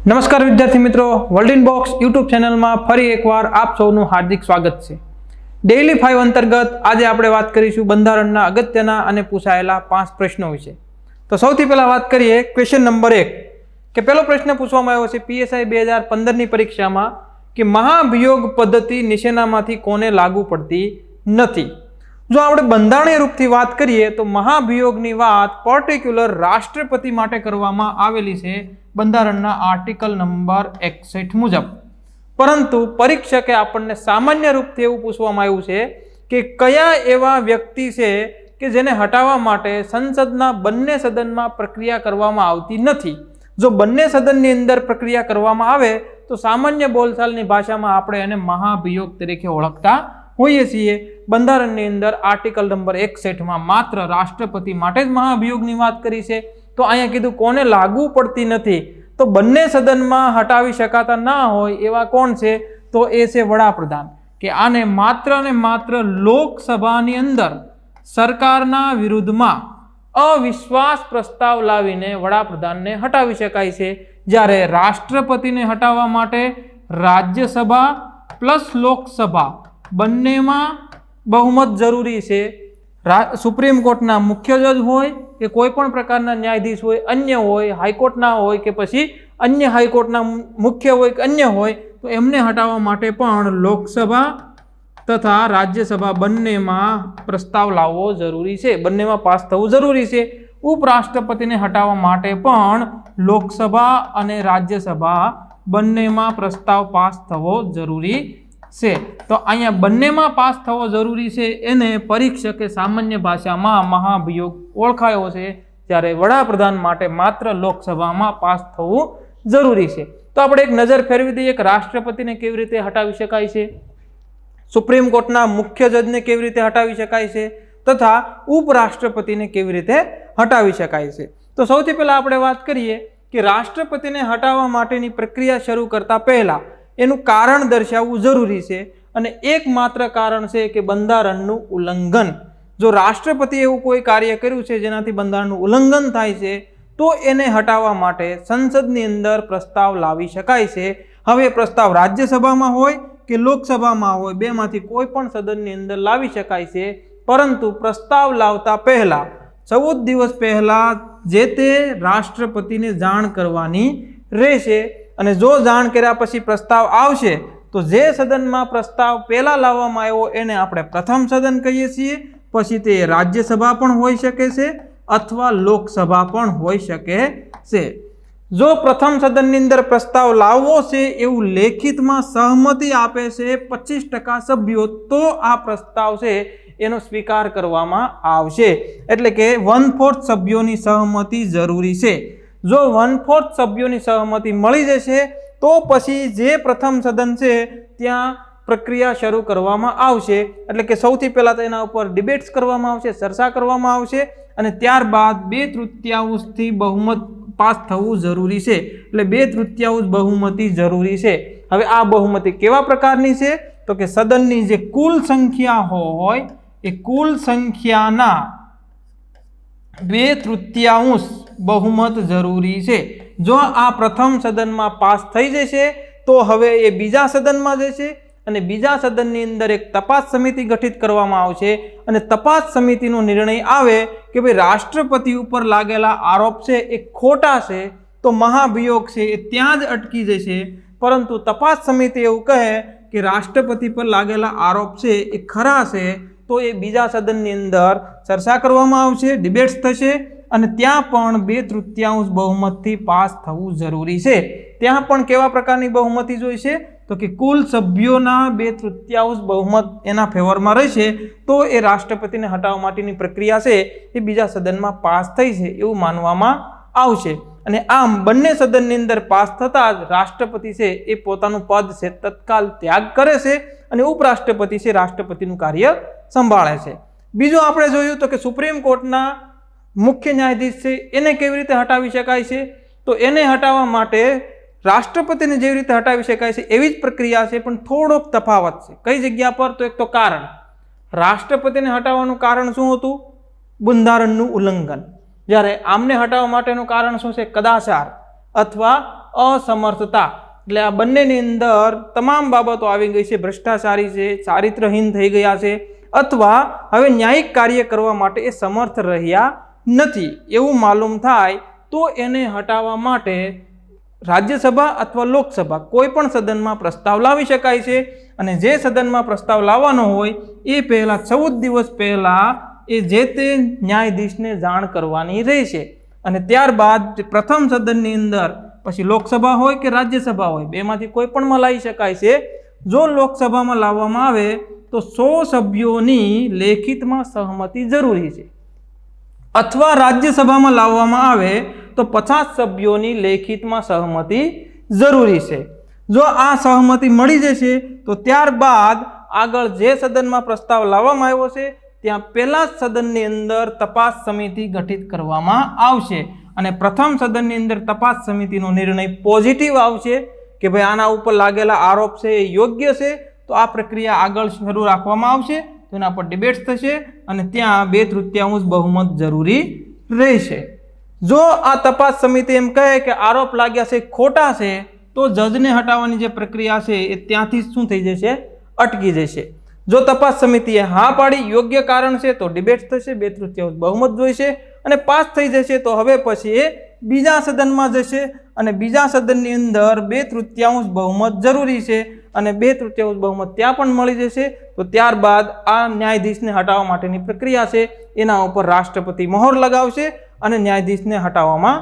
નમસ્કાર વિદ્યાર્થી મિત્રો, વર્લ્ડ ઇન બોક્સ યુટ્યુબ ચેનલમાં ફરી એકવાર આપ સૌનું હાર્દિક સ્વાગત છે। ડેઇલી 5 અંતર્ગત આજે આપણે વાત કરીશું બંધારણના અગત્યના અને પૂછાયેલા 5 પ્રશ્નો વિશે। તો સૌથી પહેલા વાત કરીએ ક્વેશ્ચન નંબર 1 કે પહેલો પ્રશ્ન પૂછવામાં આવ્યો છે પીએસઆઈ 2015 ની પરીક્ષામાં કે મહાભિયોગ પદ્ધતિ નીચેનામાંથી કોને લાગુ પડતી નથી। જો આપણે બંધારણીય રૂપથી વાત કરીએ તો મહાભિયોગની વાત પર્ટિક્યુલર રાષ્ટ્રપતિ માટે કરવામાં આવેલી છે બંધારણના આર્ટિકલ નંબર 61 મુજબ। પરંતુ પરીક્ષકે આપણને સામાન્ય રૂપથી એવું પૂછવામાં આવ્યું છે કે કયા એવા વ્યક્તિ છે કે જેને હટાવવા માટે સંસદના બંને સદનમાં પ્રક્રિયા કરવામાં આવતી નથી। જો બંને સદનની અંદર પ્રક્રિયા કરવામાં આવે તો સામાન્ય બોલચાલની ભાષામાં આપણે એને મહાભિયોગ તરીકે ઓળખતા હોઈએ છીએ। બંધારણની અંદર આર્ટિકલ નંબર 61 માં માત્ર રાષ્ટ્રપતિ માટે જ મહાભિયોગની વાત કરી છે। તો અહીંયા કીધું કોને લાગુ પડતી નથી, તો બંને સદનમાં હટાવી શકાતા ના હોય એવા કોણ છે? તો એ છે વડાપ્રધાન, કે આને માત્ર ને માત્ર લોકસભાની અંદર સરકારના વિરુદ્ધમાં અવિશ્વાસ પ્રસ્તાવ લાવીને વડાપ્રધાનને હટાવી શકાય છે। જ્યારે રાષ્ટ્રપતિને હટાવવા માટે રાજ્યસભા પ્લસ લોકસભા બંનેમાં બહુમત જરૂરી છે। સુપ્રીમ કોર્ટના મુખ્ય જજ હોય કે કોઈ પણ પ્રકારના ન્યાયાધીશ હોય, અન્ય હોય, હાઈકોર્ટના હોય કે પછી અન્ય હાઈકોર્ટના મુખ્ય હોય કે અન્ય હોય, તો એમને હટાવવા માટે પણ લોકસભા તથા રાજ્યસભા બંનેમાં પ્રસ્તાવ લાવવો જરૂરી છે, બંનેમાં પાસ થવું જરૂરી છે। ઉપરાષ્ટ્રપતિને હટાવવા માટે પણ લોકસભા અને રાજ્યસભા બંનેમાં પ્રસ્તાવ પાસ થવો જરૂરી છે। તો અહીંયા બંનેમાં પાસ થવો જરૂરી છે, એને પરીક્ષકે સામાન્ય ભાષામાં મહાભિયોગ ઓળખાયો છે, જ્યારે વડાપ્રધાન માટે માત્ર લોકસભામાં પાસ થવું જરૂરી છે। તો આપણે એક નજર ફેરવી દઈએ કે રાષ્ટ્રપતિને કેવી રીતે હટાવી શકાય છે, સુપ્રીમ કોર્ટના મુખ્ય જજને કેવી રીતે હટાવી શકાય છે તથા ઉપરાષ્ટ્રપતિને કેવી રીતે હટાવી શકાય છે। તો સૌથી પહેલા આપણે વાત કરીએ કે રાષ્ટ્રપતિને હટાવવા માટેની પ્રક્રિયા શરૂ કરતા પહેલા એનું કારણ દર્શાવવું જરૂરી છે, અને એકમાત્ર કારણ છે કે બંધારણનું ઉલ્લંઘન। જો રાષ્ટ્રપતિ એવું કોઈ કાર્ય કર્યું છે જેનાથી બંધારણનું ઉલ્લંઘન થાય છે તો એને હટાવવા માટે સંસદની અંદર પ્રસ્તાવ લાવી શકાય છે। હવે પ્રસ્તાવ રાજ્યસભામાં હોય કે લોકસભામાં હોય, બેમાંથી કોઈ પણ સદનની અંદર લાવી શકાય છે, પરંતુ પ્રસ્તાવ લાવતા પહેલા 14 દિવસ પહેલા જે તે રાષ્ટ્રપતિને જાણ કરવાની રહેશે। અને જો જાણ કર્યા પછી પ્રસ્તાવ આવશે તો જે સદનમાં પ્રસ્તાવ પહેલા લાવવામાં આવ્યો એને આપણે પ્રથમ સદન કહીએ છીએ, પછી તે રાજ્યસભા પણ હોઈ શકે છે અથવા લોકસભા પણ હોઈ શકે છે। જો પ્રથમ સદનની અંદર પ્રસ્તાવ લાવવો છે એવું લેખિતમાં સહમતિ આપે છે 25% સભ્યો, તો આ પ્રસ્તાવ છે એનો સ્વીકાર કરવામાં આવશે। એટલે કે 1/4 સભ્યોની સહમતિ જરૂરી છે। જો 1/4 સભ્યોની સહમતિ મળી જશે તો પછી જે પ્રથમ સદન છે ત્યાં પ્રક્રિયા શરૂ કરવામાં આવશે। એટલે કે સૌથી પહેલા તો એના ઉપર ડિબેટ્સ કરવામાં આવશે, ચર્ચા કરવામાં આવશે, અને ત્યારબાદ 2/3 બહુમત પાસ થવું જરૂરી છે। એટલે 2/3 બહુમતી જરૂરી છે। હવે આ બહુમતી કેવા પ્રકારની છે? તો કે સદનની જે કુલ સંખ્યા હોય એ કુલ સંખ્યાના 2/3 બહુમત જરૂરી છે। જો આ પ્રથમ સદનમાં પાસ થઈ જશે તો હવે એ બીજા સદનમાં જશે, અને બીજા સદનની અંદર એક તપાસ સમિતિ ગઠિત કરવામાં આવશે, અને તપાસ સમિતિનો નિર્ણય આવે કે ભાઈ રાષ્ટ્રપતિ ઉપર લાગેલા આરોપ છે એ ખોટા છે, તો મહાભિયોગ છે એ ત્યાં જ અટકી જશે। પરંતુ તપાસ સમિતિ એવું કહે કે રાષ્ટ્રપતિ પર લાગેલા આરોપ છે એ ખરા છે, તો એ બીજા સદનની અંદર ચર્ચા કરવામાં આવશે, ડિબેટ્સ થશે, અને ત્યાં પણ 2/3 બહુમતથી પાસ થવું જરૂરી છે। ત્યાં પણ કેવા પ્રકારની બહુમતી જોઈશે? તો કે કુલ સભ્યોના 2/3 બહુમત એના ફેવરમાં રહેશે, તો એ રાષ્ટ્રપતિને હટાવવા માટેની પ્રક્રિયા છે એ બીજા સદનમાં પાસ થઈ છે એવું માનવામાં આવશે। અને આમ બંને સદનની અંદર પાસ થતા જ રાષ્ટ્રપતિ છે એ પોતાનું પદ છે તત્કાલ ત્યાગ કરે છે, અને ઉપરાષ્ટ્રપતિ છે રાષ્ટ્રપતિનું કાર્ય સંભાળે છે। બીજું આપણે જોયું તો કે સુપ્રીમ કોર્ટના મુખ્ય ન્યાયાધીશ છે એને કેવી રીતે હટાવી શકાય છે? તો એને હટાવવા માટે રાષ્ટ્રપતિને જેવી રીતે હટાવી શકાય છે એવી જ પ્રક્રિયા છે, પણ થોડોક તફાવત છે। કઈ જગ્યા પર? તો એક તો કારણ, રાષ્ટ્રપતિને હટાવવાનું કારણ શું હતું? બંધારણનું ઉલ્લંઘન। જ્યારે આમને હટાવવા માટેનું કારણ શું છે? કદાચાર અથવા અસમર્થતા, એટલે આ બંનેની અંદર તમામ બાબતો આવી ગઈ છે. ભ્રષ્ટાચારી છે, ચારિત્રહીન થઈ ગયા છે, અથવા હવે ન્યાયિક કાર્ય કરવા માટે એ સમર્થ રહ્યા નથી એવું માલુમ થાય તો એને હટાવવા માટે રાજ્યસભા અથવા લોકસભા કોઈ પણ સદનમાં પ્રસ્તાવ લાવી શકાય છે. અને જે સદનમાં પ્રસ્તાવ લાવવાનો હોય એ પહેલાં 14 દિવસ પહેલાં એ જે તે ન્યાયાધીશને જાણ કરવાની રહેશે. અને ત્યારબાદ પ્રથમ સદનની અંદર પછી લોકસભા હોય કે રાજ્યસભા હોય બેમાંથી કોઈ પણમાં લાવી શકાય છે. જો લોકસભામાં લાવવામાં આવે તો 100 સભ્યોની લેખિતમાં સહમતિ જરૂરી છે, અથવા રાજ્યસભામાં લાવવામાં આવે તો 50 સભ્યોની લેખિતમાં સહમતિ જરૂરી છે. જો આ સહમતિ મળી જશે તો ત્યારબાદ આગળ જે સદનમાં પ્રસ્તાવ લાવવામાં આવ્યો છે ત્યાં પહેલા જ સદનની અંદર તપાસ સમિતિ ગઠિત કરવામાં આવશે. અને પ્રથમ સદનની અંદર તપાસ સમિતિનો નિર્ણય પોઝિટિવ આવશે કે ભાઈ આના ઉપર લાગેલા આરોપ છે એ યોગ્ય છે, તો આ પ્રક્રિયા આગળ શરૂ રાખવામાં આવશે. તેના પર ડિબેટ્સ થશે અને ત્યાં 2/3 બહુમત જરૂરી રહેશે. જો આ તપાસ સમિતિ એમ કહે કે આરોપ લાગ્યા છે ખોટા છે તો જજને હટાવવાની જે પ્રક્રિયા છે એ ત્યાંથી શું થઈ જશે? અટકી જશે. જો તપાસ સમિતિએ હા પાડી યોગ્ય કારણ છે તો ડિબેટ્સ થશે, 2/3 બહુમત જોઈશે અને પાસ થઈ જશે તો હવે પછી એ બીજા સદનમાં જશે અને બીજા સદનની અંદર 2/3 બહુમત જરૂરી છે અને 2/3 બહુમત ત્યાં પણ મળી જશે. તો ત્યારબાદ આ ન્યાયાધીશને હટાવવા માટેની પ્રક્રિયા છે એના ઉપર રાષ્ટ્રપતિ મહોર લગાવશે અને ન્યાયાધીશને હટાવવામાં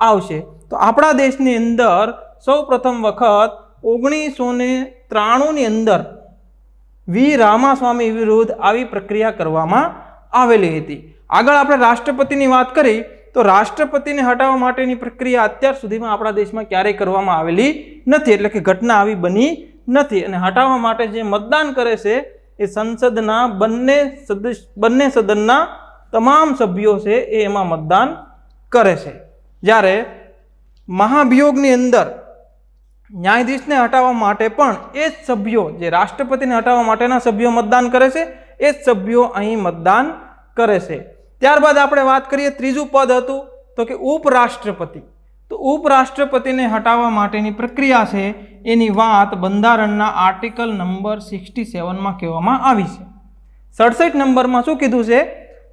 આવશે. તો આપણા દેશની અંદર સૌ પ્રથમ વખત 1993ની અંદર વી રામાસ્વામી વિરુદ્ધ આવી પ્રક્રિયા કરવામાં આવેલી હતી. આગળ આપણે રાષ્ટ્રપતિની વાત કરી તો રાષ્ટ્રપતિને હટાવવા માટેની પ્રક્રિયા અત્યાર સુધીમાં આપણા દેશમાં ક્યારેય કરવામાં આવેલી નથી, એટલે કે ઘટના આવી બની નથી. અને હટાવવા માટે જે મતદાન કરે છે એ સંસદના બંને સદનના તમામ સભ્યો છે એ એમાં મતદાન કરે છે. જ્યારે મહાભિયોગની અંદર ન્યાયાધીશને હટાવવા માટે પણ એ જ સભ્યો, જે રાષ્ટ્રપતિને હટાવવા માટેના સભ્યો મતદાન કરે છે એ જ સભ્યો અહીં મતદાન કરે છે. ત્યારબાદ આપણે વાત કરીએ ત્રીજું પદ હતું તો કે ઉપરાષ્ટ્રપતિ. તો ઉપરાષ્ટ્રપતિને હટાવવા માટેની પ્રક્રિયા છે એની વાત બંધારણના આર્ટિકલ નંબર 67માં કહેવામાં આવી છે. 67 નંબરમાં શું કીધું છે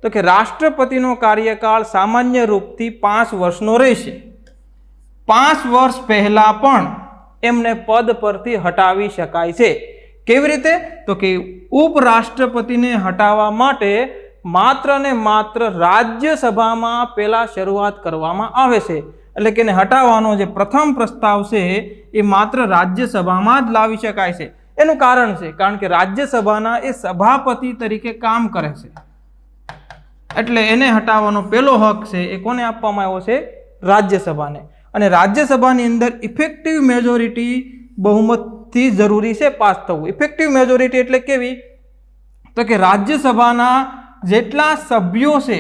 તો કે રાષ્ટ્રપતિનો કાર્યકાળ સામાન્ય રૂપથી 5 વર્ષનો રહેશે. 5 વર્ષ પહેલા પણ એમને પદ પરથી હટાવી શકાય છે. કેવી રીતે? તો કે ઉપરાષ્ટ્રપતિને હટાવવા માટે માત્ર ને માત્ર રાજ્યસભામાં પહેલા શરૂઆત કરવામાં આવે છે. એટલે કે એને હટાવવાનો જે પ્રથમ પ્રસ્તાવ છે એ માત્ર રાજ્યસભામાં જ લાવી શકાય છે. એનું કારણ છે કારણ કે રાજ્યસભાના એ સભાપતિ તરીકે કામ કરે છે, એટલે એને હટાવવાનો પહેલો હક છે એ કોને આપવામાં આવ્યો છે? રાજ્યસભાને. અને રાજ્યસભાની અંદર ઇફેક્ટિવ મેજોરિટી બહુમતથી જરૂરી છે પાસ થવું. ઇફેક્ટિવ મેજોરિટી એટલે કેવી? તો કે રાજ્યસભાના જેટલા સભ્યો છે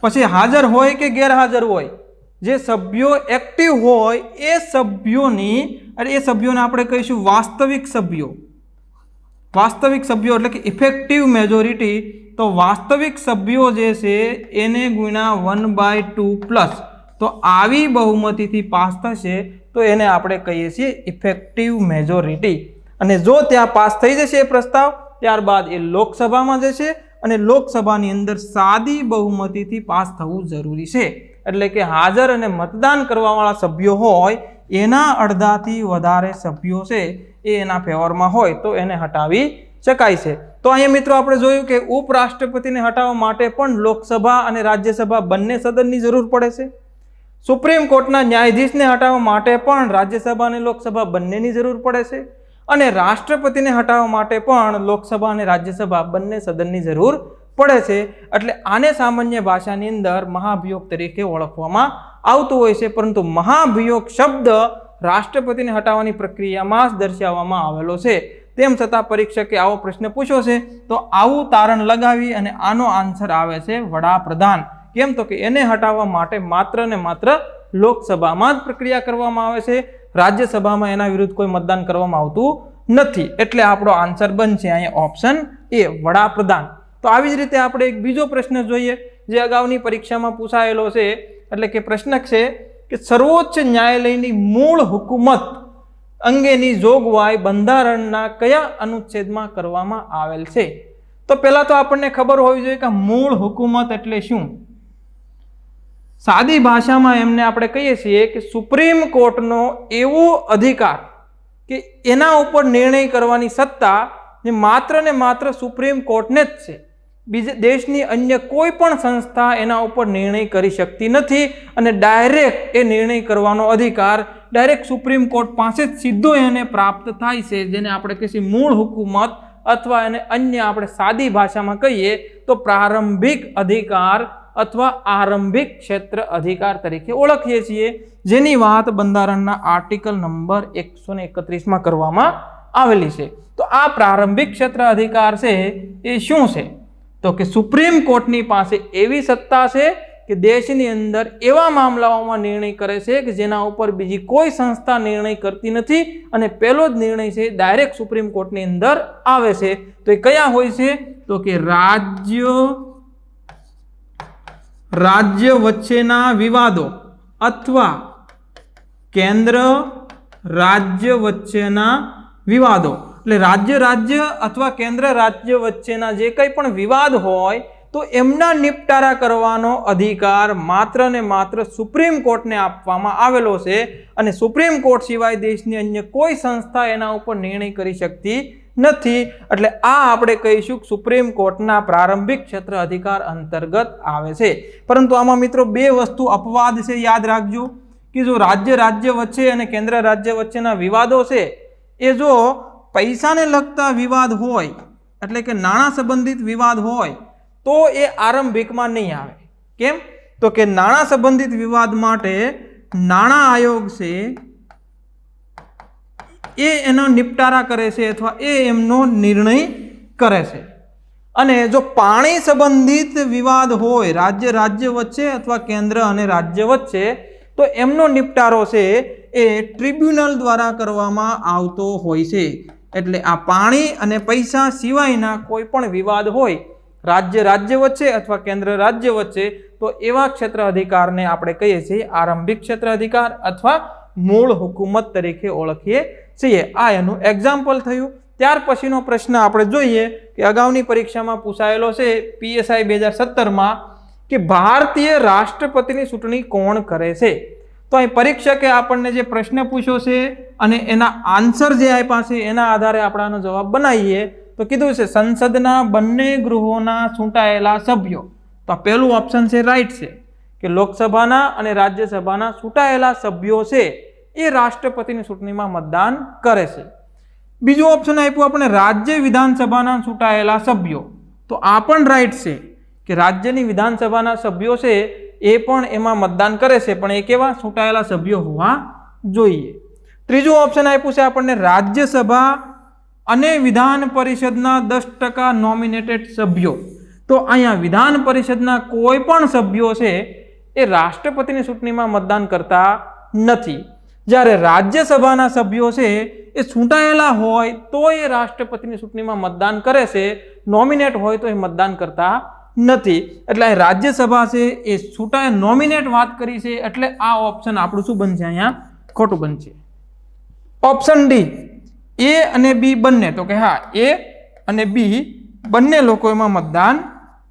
પછી હાજર હોય કે ગેરહાજર હોય, જે સભ્યો એક્ટિવ હોય એ સભ્યોની, અને એ સભ્યોને આપણે કહીશું વાસ્તવિક સભ્યો. વાસ્તવિક સભ્યો એટલે કે ઇફેક્ટિવ મેજોરિટી. તો વાસ્તવિક સભ્યો જે છે એને ગુણ્યા 1/2 પ્લસ, તો આવી બહુમતીથી પાસ થશે તો એને આપણે કહીએ છીએ ઇફેક્ટિવ મેજોરિટી. અને જો ત્યાં પાસ થઈ જશે એ પ્રસ્તાવ, ત્યારબાદ એ લોકસભામાં જશે અને લોકસભાની અંદર સાદી બહુમતીથી પાસ થવું જરૂરી છે. એટલે કે હાજર અને મતદાન કરવાવાળા સભ્યો હોય એના અડધાથી વધારે સભ્યો છે એ એના ફેવરમાં હોય તો એને હટાવી શકાય છે. તો અહીંયા મિત્રો આપણે જોયું કે ઉપરાષ્ટ્રપતિને હટાવવા માટે પણ લોકસભા અને રાજ્યસભા બંને સદનની જરૂર પડે છે. સુપ્રીમ કોર્ટના ન્યાયાધીશને હટાવવા માટે પણ રાજ્યસભા અને લોકસભા બંનેની જરૂર પડે છે. અને રાષ્ટ્રપતિને હટાવવા માટે પણ લોકસભા અને રાજ્યસભા બંને સદનની જરૂર પડે છે. એટલે આને સામાન્ય ભાષાની અંદર મહાભિયોગ તરીકે ઓળખવામાં આવતું હોય છે. પરંતુ મહાભિયોગ શબ્દ રાષ્ટ્રપતિને હટાવવાની પ્રક્રિયામાં જ દર્શાવવામાં આવેલો છે. તેમ છતાં પરીક્ષકે આવો પ્રશ્ન પૂછ્યો છે તો આવું તારણ લગાવી અને આનો આન્સર આવે છે વડાપ્રધાન. કેમ? તો કે એને હટાવવા માટે માત્ર ને માત્ર લોકસભામાં જ પ્રક્રિયા કરવામાં આવે છે, રાજ્યસભામાં એના વિરુદ્ધ કોઈ મતદાન કરવામાં આવતું નથી. એટલે આપણો આન્સર બનશે અહીંયા ઓપ્શન એ, વડાપ્રધાન. તો આવી જ રીતે આપણે એક બીજો પ્રશ્ન જોઈએ જે અગાઉની પરીક્ષામાં પૂછાયેલો છે. એટલે કે પ્રશ્ન છે કે સર્વોચ્ચ ન્યાયાલયની મૂળ હુકુમત અંગેની જોગવાઈ બંધારણના કયા અનુચ્છેદમાં કરવામાં આવેલ છે? તો પહેલા તો આપણને ખબર હોવી જોઈએ કે મૂળ હુકુમત એટલે શું. સાદી ભાષામાં એમને આપણે કહીએ છીએ કે સુપ્રીમ કોર્ટનો એવો અધિકાર કે એના ઉપર નિર્ણય કરવાની સત્તા જે માત્ર ને માત્ર સુપ્રીમ કોર્ટને જ છે. બીજા દેશની અન્ય કોઈ પણ સંસ્થા એના ઉપર નિર્ણય કરી શકતી નથી અને ડાયરેક્ટ એ નિર્ણય કરવાનો અધિકાર ડાયરેક્ટ સુપ્રીમ કોર્ટ પાસે જ સીધો એને પ્રાપ્ત થાય છે, જેને આપણે કહીએ મૂળ હુકુમત અથવા એને અન્ય આપણે સાદી ભાષામાં કહીએ તો પ્રારંભિક અધિકાર અથવા આરંભિક ક્ષેત્ર અધિકાર તરીકે ઓળખીએ છીએ, જેની વાત બંધારણના આર્ટિકલ નંબર 131માં કરવામાં આવેલી છે. તો આ પ્રારંભિક ક્ષેત્ર અધિકાર છે એ શું છે? તો કે સુપ્રીમ કોર્ટની પાસે એવી સત્તા છે કે દેશની અંદર એવા મામલાઓમાં નિર્ણય કરે છે કે જેના ઉપર બીજી કોઈ સંસ્થા નિર્ણય કરતી નથી અને પહેલો જ નિર્ણય છે ડાયરેક્ટ સુપ્રીમ કોર્ટની અંદર આવે છે. તો એ કયા હોય છે? તો કે રાજ્ય વચ્ચેના વિવાદો અથવા કેન્દ્ર રાજ્ય વચ્ચેના વિવાદો. એટલે રાજ્ય અથવા કેન્દ્ર રાજ્ય વચ્ચેના જે કંઈ પણ વિવાદ હોય તો એમના નિપટારા કરવાનો અધિકાર માત્ર ને માત્ર સુપ્રીમ કોર્ટને આપવામાં આવેલો છે અને સુપ્રીમ કોર્ટ સિવાય દેશની અન્ય કોઈ સંસ્થા એના ઉપર નિર્ણય કરી શકતી નથી. એટલે આ આપણે કહીશું સુપ્રીમ કોર્ટના પ્રારંભિક ક્ષેત્ર અધિકાર અંતર્ગત આવે છે. પરંતુ આમાં મિત્રો બે વસ્તુ અપવાદ છે, યાદ રાખજો કે જો રાજ્ય વચ્ચે અને કેન્દ્ર રાજ્ય વચ્ચેના વિવાદો છે એ જો પૈસાને લગતા વિવાદ હોય એટલે કે નાણાં સંબંધિત વિવાદ હોય તો એ આરંભિકમાં નહીં આવે. કેમ? તો કે નાણાં સંબંધિત વિવાદ માટે નાણાં આયોગ છે એ એનો નિપટારા કરે છે અથવા એ એમનો નિર્ણય કરે છે. અને જો પાણી સંબંધિત વિવાદ હોય રાજ્ય વચ્ચે અથવા કેન્દ્ર અને રાજ્ય વચ્ચે તો એમનો નિપટારો છે એ ટ્રિબ્યુનલ દ્વારા કરવામાં આવતો હોય છે. એટલે આ પાણી અને પૈસા સિવાયના કોઈ પણ વિવાદ હોય રાજ્ય વચ્ચે અથવા કેન્દ્ર રાજ્ય વચ્ચે તો એવા ક્ષેત્ર અધિકારને આપણે કહીએ છીએ આરંભિક ક્ષેત્ર અધિકાર અથવા મૂળ હુકુમત તરીકે ઓળખીએ છીએ. આ એનું એક્ઝામ્પલ થયું. ત્યાર પછીનો પ્રશ્ન આપણે જોઈએ કે અગાઉની પરીક્ષામાં પૂછાયેલો છે PSI 2017માં કે ભારતીય રાષ્ટ્રપતિની ચૂંટણી કોણ કરે છે? તો અહીં પરીક્ષકે આપણને જે પ્રશ્ન પૂછ્યો છે અને એના આન્સર જે આપ્યા છે એના આધારે આપણે આનો જવાબ બનાવીએ તો કીધું છે સંસદના બંને ગૃહોના ચૂંટાયેલા સભ્યો. તો આ પહેલું ઓપ્શન છે રાઈટ છે કે લોકસભાના અને રાજ્યસભાના ચૂંટાયેલા સભ્યો છે એ રાષ્ટ્રપતિની ચૂંટણીમાં મતદાન કરે છે. બીજું ઓપ્શન આપ્યું આપણે રાજ્ય વિધાનસભાના ચૂંટાયેલા સભ્યો. તો આ પણ રાઈટ છે કે રાજ્યની વિધાનસભાના સભ્યો છે એ પણ એમાં મતદાન કરે છે, પણ એ કેવા ચૂંટાયેલા સભ્યો હોવા જોઈએ. ત્રીજું ઓપ્શન આપ્યું છે આપણને રાજ્યસભા અને વિધાન પરિષદના 10% નોમિનેટેડ સભ્યો. તો અહીંયા વિધાન પરિષદના કોઈ પણ સભ્યો છે એ રાષ્ટ્રપતિની ચૂંટણીમાં મતદાન કરતા નથી. જ્યારે રાજ્યસભાના સભ્યો છે એ ચૂંટાયેલા હોય તો એ રાષ્ટ્રપતિની ચૂંટણીમાં મતદાન કરે છે, નોમિનેટ હોય તો એ મતદાન કરતા નથી. એટલે રાજ્યસભા છે એ છૂટા નોમિનેટ વાત કરી છે એટલે આ ઓપ્શન આપણું શું બનશે? અહીંયા ખોટું બનશે. ઓપ્શન ડી A અને B બંને. તો કે હા, A અને B બંને લોકો એમાં મતદાન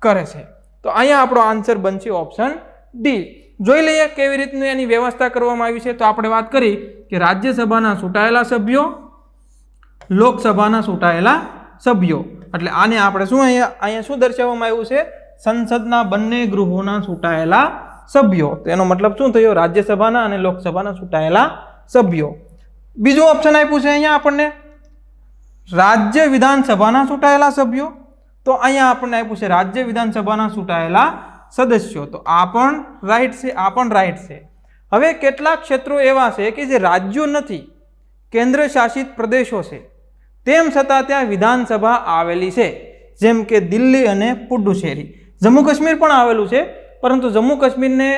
કરે છે. તો અહીંયા આપણો આન્સર બનશે ઓપ્શન ડી. જોઈ લઈએ કેવી રીતનું એની વ્યવસ્થા કરવામાં આવી છે. તો આપણે વાત કરી કે રાજ્યસભાના ચૂંટાયેલા સભ્યો, લોકસભાના ચૂંટાયેલા સભ્યો. એટલે આને આપણે શું અહીંયા શું દર્શાવવામાં આવ્યું છે? સંસદના બંને ગૃહોના ચૂંટાયેલા સભ્યો. તો એનો મતલબ શું થયો? રાજ્યસભાના અને લોકસભાના ચૂંટાયેલા સભ્યો. બીજું ઓપ્શન આપ્યું છે અહીંયા આપણને રાજ્ય વિધાનસભાના ચૂંટાયેલા સભ્યો. તો અહીંયા આપણને આપ્યું છે રાજ્ય વિધાનસભાના ચૂંટાયેલા સદસ્યો. તો આ પણ રાઈટ છે, આ પણ રાઈટ છે. હવે કેટલાક ક્ષેત્રો એવા છે કે જે રાજ્યો નથી, કેન્દ્ર શાસિત પ્રદેશો છે, તેમ છતાં ત્યાં વિધાનસભા આવેલી છે, જેમ કે દિલ્હી અને પુડુચેરી. જમ્મુ કાશ્મીર પણ આવેલું છે, પરંતુ જમ્મુ કાશ્મીરને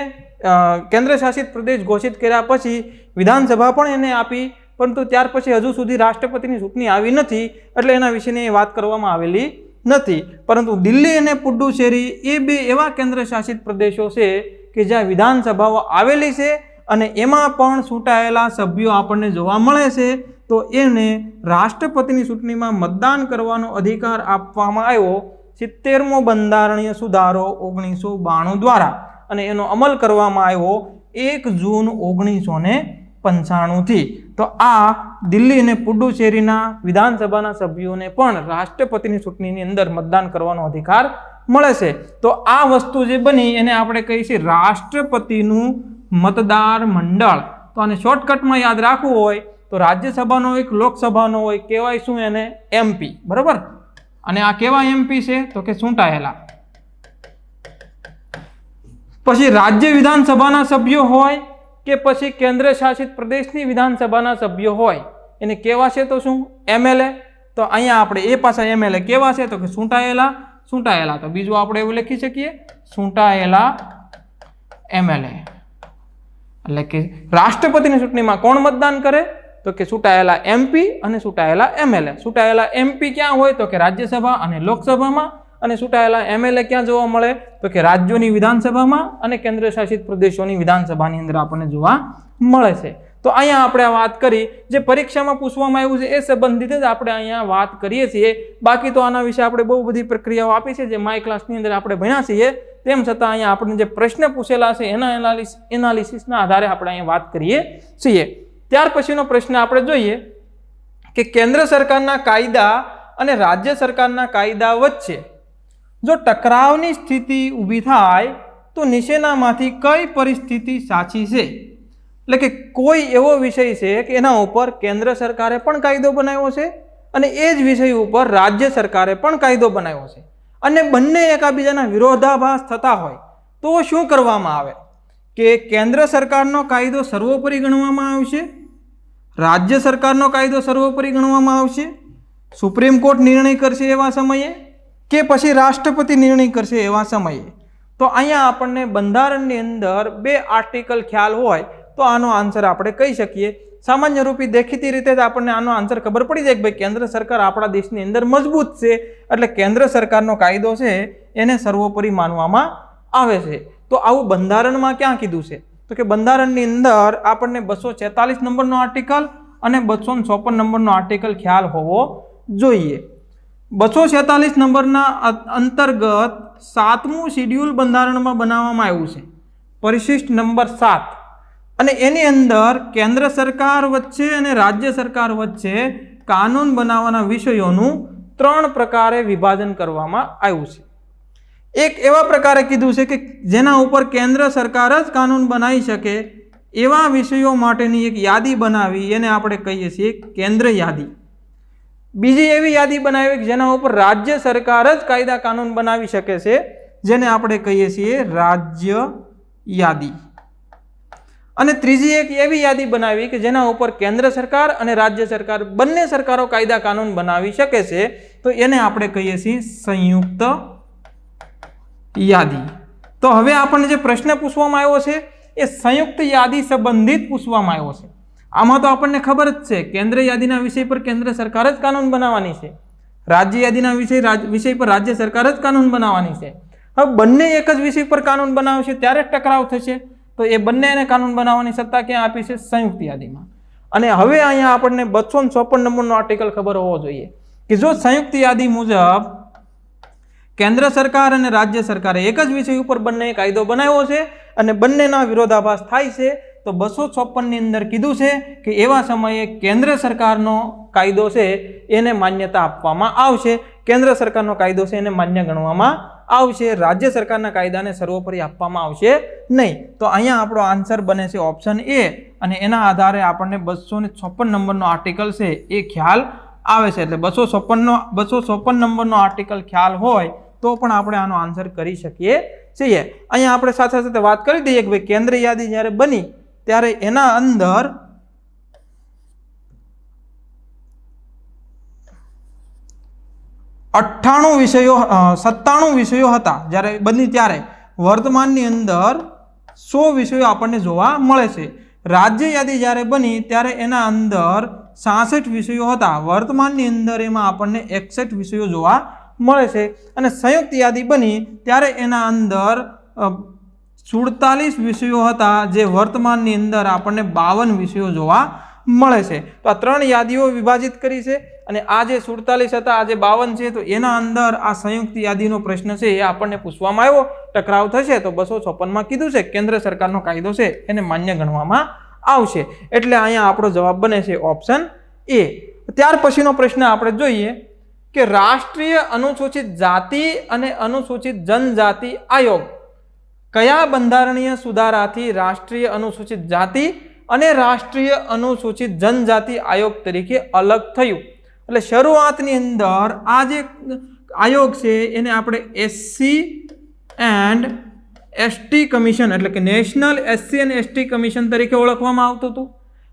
કેન્દ્ર શાસિત પ્રદેશ ઘોષિત કર્યા પછી વિધાનસભા પણ એને આપી, પરંતુ ત્યાર પછી હજુ સુધી રાષ્ટ્રપતિની ચૂંટણી આવી નથી, એટલે એના વિશેની વાત કરવામાં આવેલી નથી. પરંતુ દિલ્હી અને પુડુચેરી એ બે એવા કેન્દ્ર શાસિત પ્રદેશો છે કે જ્યાં વિધાનસભાઓ આવેલી છે અને એમાં પણ ચૂંટાયેલા સભ્યો આપણને જોવા મળે છે, તો એને રાષ્ટ્રપતિની ચૂંટણીમાં મતદાન કરવાનો અધિકાર આપવામાં આવ્યો 70મો બંધારણીય સુધારો 1992 દ્વારા, અને એનો અમલ કરવામાં આવ્યો 1 જૂન 1995 થી. તો આ દિલ્હી અને પુડુચેરીના વિધાનસભાના સભ્યોને પણ રાષ્ટ્રપતિની ચૂંટણીની અંદર મતદાન કરવાનો અધિકાર મળે છે. તો આ વસ્તુ જે બની એને આપણે કહીએ છીએ રાષ્ટ્રપતિનું મતદાર મંડળ. તો આને શોર્ટકટમાં યાદ રાખવું હોય તો રાજ્યસભાનો એક, લોકસભાનો હોય, કહેવાય શું એને? એમપી. બરાબર. અને આ કેવા એમપી છે? તો કે ચૂંટાયેલા. પછી રાજ્ય વિધાનસભાના સભ્યો હોય કે પછી કેન્દ્ર શાસિત પ્રદેશની વિધાનસભાના સભ્યો હોય એને કેવા છે? તો શું? એમએલએ. તો અહીંયા આપણે એ પાછા એમએલએ કેવા છે? તો કે ચૂંટાયેલા. તો બીજું આપણે એવું લખી શકીએ, ચૂંટાયેલા એમએલએ. એટલે કે રાષ્ટ્રપતિની ચૂંટણીમાં કોણ મતદાન કરે? તો કે ચૂંટાયેલા એમપી અને ચૂંટાયેલા એમએલએ. ચૂંટાયેલા એમપી ક્યાં હોય? તો કે રાજ્યસભા અને લોકસભામાં. અને ચૂંટાયેલા એમએલએ ક્યાં જોવા મળે? તો કે રાજ્યોની વિધાનસભામાં અને કેન્દ્ર શાસિત પ્રદેશોની વિધાનસભાની અંદર આપણને જોવા મળે છે. તો અહીંયા આપણે આ વાત કરી, જે પરીક્ષામાં પૂછવામાં આવ્યું છે એ સંબંધિત જ આપણે અહીંયા વાત કરીએ છીએ. બાકી તો આના વિશે આપણે બહુ બધી પ્રક્રિયાઓ આપી છે જે માય ક્લાસની અંદર આપણે ભણ્યા છીએ. તેમ છતાં અહીંયા આપણને જે પ્રશ્ન પૂછેલા છે એના એનાલિસિસના આધારે આપણે અહીંયા વાત કરીએ છીએ. ત્યાર પછીનો પ્રશ્ન આપણે જોઈએ કે કેન્દ્ર સરકારના કાયદા અને રાજ્ય સરકારના કાયદા વચ્ચે જો ટકરાવની સ્થિતિ ઊભી થાય તો નીચેનામાંથી કઈ પરિસ્થિતિ સાચી છે? એટલે કે કોઈ એવો વિષય છે કે એના ઉપર કેન્દ્ર સરકારે પણ કાયદો બનાવ્યો છે અને એ જ વિષય ઉપર રાજ્ય સરકારે પણ કાયદો બનાવ્યો છે, અને બંને એકાબીજાના વિરોધાભાસ થતા હોય તો શું કરવામાં આવે? કે કેન્દ્ર સરકારનો કાયદો સર્વોપરી ગણવામાં આવશે, રાજ્ય સરકારનો કાયદો સર્વોપરી ગણવામાં આવશે, સુપ્રીમ કોર્ટ નિર્ણય કરશે એવા સમયે, કે પછી રાષ્ટ્રપતિ નિર્ણય કરશે એવા સમયે. તો અહીંયા આપણને બંધારણની અંદર 2 આર્ટિકલ ખ્યાલ હોય તો આનો આન્સર આપણે કહી શકીએ. સામાન્ય રૂપે દેખીતી રીતે જ આપણને આનો આન્સર ખબર પડી જાય કે ભાઈ કેન્દ્ર સરકાર આપણા દેશની અંદર મજબૂત છે, એટલે કેન્દ્ર સરકારનો કાયદો છે એને સર્વોપરી માનવામાં આવે છે. તો આવું બંધારણમાં ક્યાં કીધું છે? તો કે બંધારણની અંદર આપણને 246 નંબરનો આર્ટિકલ અને 254 નંબરનો આર્ટિકલ ખ્યાલ હોવો જોઈએ. 246 નંબરના અંતર્ગત 7મું શિડ્યુલ બંધારણમાં બનાવવામાં આવ્યું છે, પરિશિષ્ટ નંબર 7, અને એની અંદર કેન્દ્ર સરકાર વચ્ચે અને રાજ્ય સરકાર વચ્ચે કાનૂન બનાવવાના વિષયોનું 3 પ્રકારે વિભાજન કરવામાં આવ્યું છે. એક એવા પ્રકારે કીધું છે કે જેના ઉપર કેન્દ્ર સરકાર જ કાનૂન બનાવી શકે એવા વિષયો માટેની એક યાદી બનાવી, એને આપણે કહીએ છીએ કેન્દ્ર યાદી. બીજી એવી યાદી બનાવી કે જેના ઉપર રાજ્ય સરકાર જ કાયદા કાનૂન બનાવી શકે છે, જેને આપણે કહીએ છીએ રાજ્ય યાદી. અને ત્રીજી એક એવી યાદી બનાવી કે જેના ઉપર કેન્દ્ર સરકાર અને રાજ્ય સરકાર બંને સરકારો કાયદા કાનૂન બનાવી શકે છે, તો એને આપણે કહીએ છીએ સંયુક્ત યાદી. તો હવે આપણને જે પ્રશ્ન પૂછવામાં આવ્યો છે એ સંયુક્ત યાદી સંબંધિત પૂછવામાં આવ્યો છે. આમાં તો આપણને ખબર જ છે કેન્દ્ર યાદીના વિષય પર કેન્દ્ર સરકાર જ કાનૂન બનાવવાની છે, રાજ્ય યાદીના વિષય પર રાજ્ય સરકાર જ કાનૂન બનાવવાની છે. હવે બંને એક જ વિષય પર કાનૂન બનાવશે ત્યારે ટકરાવ થશે, તો એ બંનેને કાનૂન બનાવવાની સત્તા ક્યાં આપી છે? સંયુક્ત યાદીમાં. અને હવે અહીંયા આપણને 254 નંબરનો આર્ટિકલ ખબર હોવો જોઈએ કે જો સંયુક્ત યાદી મુજબ કેન્દ્ર સરકાર અને રાજ્ય સરકારે એક જ વિષય ઉપર બંને કાયદો બનાવ્યો છે અને બંનેના વિરોધાભાસ થાય છે, તો 254 ની અંદર કીધું છે કે એવા સમયે કેન્દ્ર સરકારનો કાયદો છે એને માન્યતા આપવામાં આવશે, કેન્દ્ર સરકારનો કાયદો છે એને માન્ય ગણવામાં આવશે, રાજ્ય સરકારના કાયદાને સર્વોપરી આપવામાં આવશે નહીં. તો અહીંયા આપણો આન્સર બને છે ઓપ્શન એ, અને એના આધારે આપણને 256 નંબરનો આર્ટિકલ છે એ ખ્યાલ આવે છે. એટલે 254 નંબરનો આર્ટિકલ ખ્યાલ હોય તો પણ આપણે આનો આન્સર કરી શકીએ છીએ. અહીંયા આપણે સાથે સાથે વાત કરી દઈએ કે ભાઈ કેન્દ્ર યાદી જ્યારે બની ત્યારે એના અંદર 97 વિષયો હતા જ્યારે બની, ત્યારે વર્તમાનની અંદર 100 વિષયો આપણને જોવા મળે છે. રાજ્ય યાદી જ્યારે બની ત્યારે એના અંદર 66 વિષયો હતા, વર્તમાનની અંદર એમાં આપણને 61 વિષયો જોવા મળે છે. અને સંયુક્ત યાદી બની ત્યારે એના અંદર 47 વિષયો હતા, જે વર્તમાનની અંદર આપણને 52 વિષયો જોવા મળે છે. તો આ 3 યાદીઓ વિભાજિત કરી છે અને આ જે 47 હતા, આ જે 52 છે, તો એના અંદર આ સંયુક્ત યાદીનો પ્રશ્ન છે એ આપણને પૂછવામાં આવ્યો. ટકરાવ થશે તો 256 કીધું છે કેન્દ્ર સરકારનો કાયદો છે એને માન્ય ગણવામાં આવશે. એટલે અહીંયા આપણો જવાબ બને છે ઓપ્શન એ. ત્યાર પછીનો પ્રશ્ન આપણે જોઈએ કે રાષ્ટ્રીય અનુસૂચિત જાતિ અને અનુસૂચિત જનજાતિ આયોગ કયા બંધારણીય સુધારાથી રાષ્ટ્રીય અનુસૂચિત જાતિ અને રાષ્ટ્રીય અનુસૂચિત જનજાતિ આયોગ તરીકે અલગ થયું? એટલે શરૂઆતની અંદર આ જે આયોગ છે એને આપણે એસસી એન્ડ એસટી કમિશન એટલે કે નેશનલ એસસી અને એસટી કમિશન તરીકે ઓળખવામાં આવતું હતું.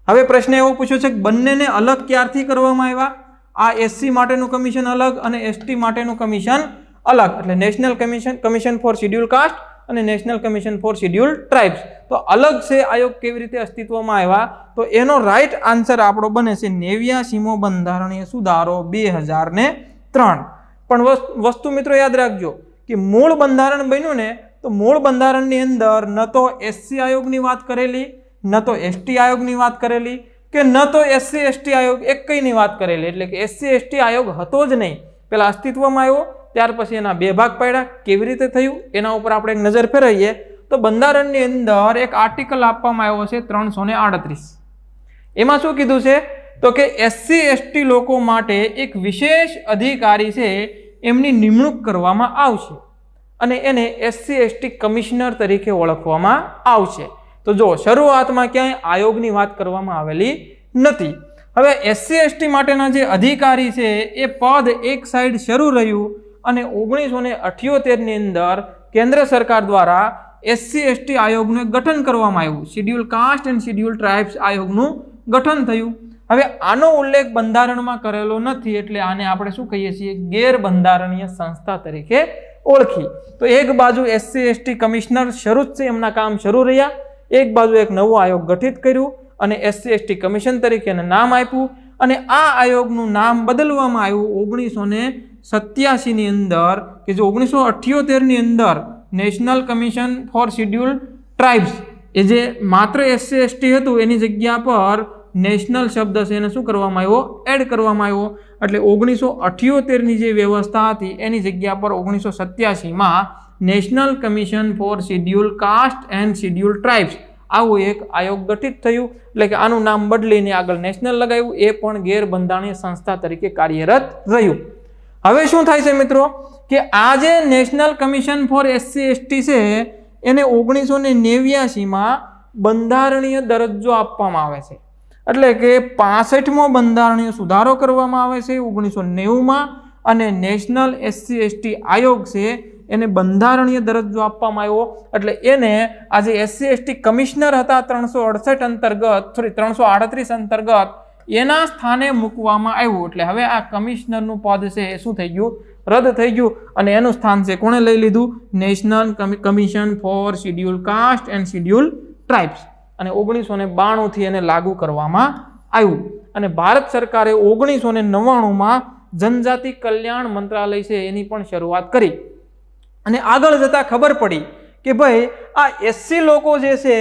હવે પ્રશ્ન એવો પૂછ્યો છે કે બંનેને અલગ ક્યારથી કરવામાં આવ્યા? આ એસસી માટેનું કમિશન અલગ અને એસટી માટેનું કમિશન અલગ. એટલે national commission for schedule caste અને national commission for schedule tribes. તો અલગ છે આયોગ કેવી રીતે અસ્તિત્વમાં આવ્યા? તો એનો રાઈટ આન્સર આપણો બને છે 89મો બંધારણીય સુધારો 2003. પણ વસ્તુ મિત્રો યાદ રાખજો કે મૂળ બંધારણ બન્યું ને, તો મૂળ બંધારણની અંદર ન તો એસસી આયોગની વાત કરેલી, ન તો એસટી આયોગની વાત કરેલી, કે ન તો એસસી એસટી આયોગ એક કઈની વાત કરેલી. એટલે કે એસસી એસટી આયોગ હતો જ નહીં. પેલા અસ્તિત્વમાં આવ્યો, ત્યાર પછી એના 2 ભાગ પાડ્યા. કેવી રીતે થયું એના ઉપર આપણે એક નજર ફેરવીએ તો બંધારણની અંદર એક આર્ટિકલ આપવામાં આવ્યો છે 338. એમાં શું કીધું છે? તો કે એસસી એસટી લોકો માટે એક વિશેષ અધિકારી છે એમની નિમણૂક કરવામાં આવશે અને એને એસસી એસટી કમિશનર તરીકે ઓળખવામાં આવશે. તો જો શરૂઆતમાં ક્યાંય આયોગની વાત કરવામાં આવેલી નથી. હવે એસસી એસટી માટેના જે અધિકારી છે એ પદ એક સાઈડ શરૂ રહ્યું અને 1978ની અંદર કેન્દ્ર સરકાર દ્વારા એસસી એસટી આયોગનું ગઠન કરવામાં આવ્યું. Schedule caste and schedule tribes આયોગનું ગઠન થયું. હવે આનો ઉલ્લેખ બંધારણમાં કરેલો નથી એટલે આને આપણે શું કહીએ છીએ? ગેરબંધારણીય સંસ્થા તરીકે ઓળખી. તો એક બાજુ એસસી એસટી કમિશનર શરૂ જ છે, એમના કામ શરૂ રહ્યા. એક બાજુ એક નવો આયોગ ગઠિત કર્યું અને એસસી એસટી કમિશન તરીકે નામ આપ્યું અને આ આયોગનું નામ બદલવામાં આવ્યું 1987ની અંદર, કે જે 1978ની અંદર national commission for schedule tribes એ જે માત્ર એસસી એસટી હતું એની જગ્યા પર નેશનલ શબ્દ છે એને શું કરવામાં આવ્યો? એડ કરવામાં આવ્યો. એટલે 1978ની જે વ્યવસ્થા હતી એની જગ્યા પર 1987માં national commission for schedule caste and schedule tribes આવું એક આયોગ ગઠિત થયું. એટલે કે આનું નામ બદલીને આગળ નેશનલ લગાવ્યું. એ પણ ગેરબંધારણીય સંસ્થા તરીકે કાર્યરત રહ્યું. હવે શું થાય છે મિત્રો કે આ જે national commission for SC ST છે એને 1989માં બંધારણીય દરજ્જો આપવામાં આવે છે. એટલે કે 65મો બંધારણીય સુધારો કરવામાં આવે છે 1990માં અને નેશનલ એસસી એસટી આયોગ છે એને બંધારણીય દરજ્જો આપવામાં આવ્યો. એટલે એને આજે એસસી એસટી કમિશનર હતા 338 અંતર્ગત એના સ્થાને મૂકવામાં આવ્યું. એટલે હવે આ કમિશનરનું પદ છે એ શું થઈ ગયું? રદ થઈ ગયું અને એનું સ્થાન છે કોણે લઈ લીધું? National commission for schedule caste and schedule tribes. અને 1992થી એને લાગુ કરવામાં આવ્યું. અને ભારત સરકારે 1999માં જનજાતિ કલ્યાણ મંત્રાલય છે એની પણ શરૂઆત કરી. અને આગળ જતા ખબર પડી કે ભાઈ આ એસસી લોકો જે છે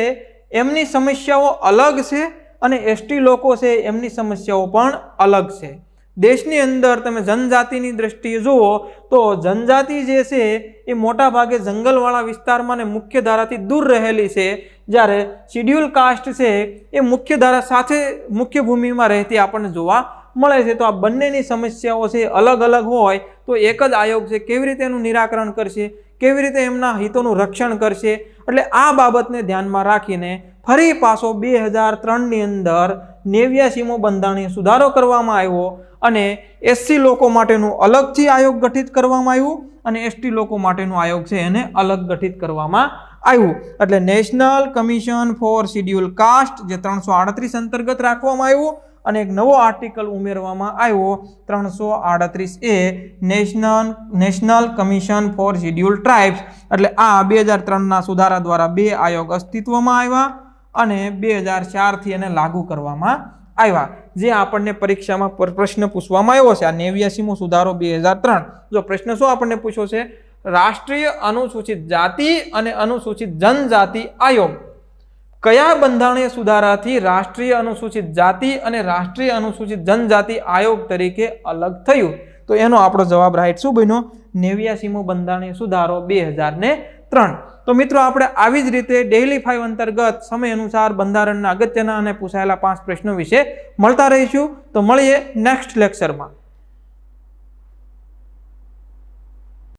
એમની સમસ્યાઓ અલગ છે અને એસટી લોકો છે એમની સમસ્યાઓ પણ અલગ છે. દેશની અંદર તમે જનજાતિની દ્રષ્ટિએ જુઓ તો જનજાતિ જે છે એ મોટા ભાગે જંગલવાળા વિસ્તારમાં ને મુખ્ય ધારાથી દૂર રહેલી છે, જ્યારે શિડ્યુલ કાસ્ટ છે એ મુખ્ય ધારા સાથે મુખ્ય ભૂમિમાં રહેતી આપણને જોવા મળે છે. તો આ બંનેની સમસ્યાઓ છે અલગ અલગ હોય તો એક જ આયોગ છે કેવી રીતે એનું નિરાકરણ કરશે, કેવી રીતે એમના હિતોનું રક્ષણ કરશે? એટલે આ બાબતને ધ્યાનમાં રાખીને ફરી પાછો 2003ની અંદર 89મો બંધારણીય સુધારો કરવામાં આવ્યો અને એસસી લોકો માટેનું અલગથી આયોગ ગઠિત કરવામાં આવ્યું અને એસટી લોકો માટેનું આયોગ છે એને અલગ ગઠિત કરવામાં આવ્યું. એટલે national commission for schedule cast જે 338 અંતર્ગત રાખવામાં આવ્યું અને એક નવો આર્ટિકલ ઉમેરવામાં આવ્યો 338A national commission for schedule tribes. એટલે આ 2003ના સુધારા દ્વારા 2 આયોગ અસ્તિત્વમાં આવ્યા અને 2004થી એને લાગુ કરવામાં આવ્યા. જે આપણને પરીક્ષામાં પ્રશ્ન પૂછવામાં આવ્યો છે આ 89મો સુધારો 2003. જો પ્રશ્ન શું આપણને પૂછ્યો છે? રાષ્ટ્રીય અનુસૂચિત જાતિ અને અનુસૂચિત જનજાતિ આયોગ કયા બંધારણીય સુધારાથી રાષ્ટ્રીય અનુસૂચિત જાતિ અને રાષ્ટ્રીય અનુસૂચિત જનજાતિ આયોગ તરીકે અલગ થયું? તો એનો આપણો જવાબ રાઈટ શું બન્યો? 89મો બંધારણીય સુધારો 2003. તો મિત્રો આપણે આવી જ રીતે ડેઇલી 5 અંતર્ગત સમય અનુસાર બંધારણના અગત્યના અને પૂછાયેલા 5 પ્રશ્નો વિશે મળતા રહીશું. તો મળીએ નેક્સ્ટ લેક્ચરમાં.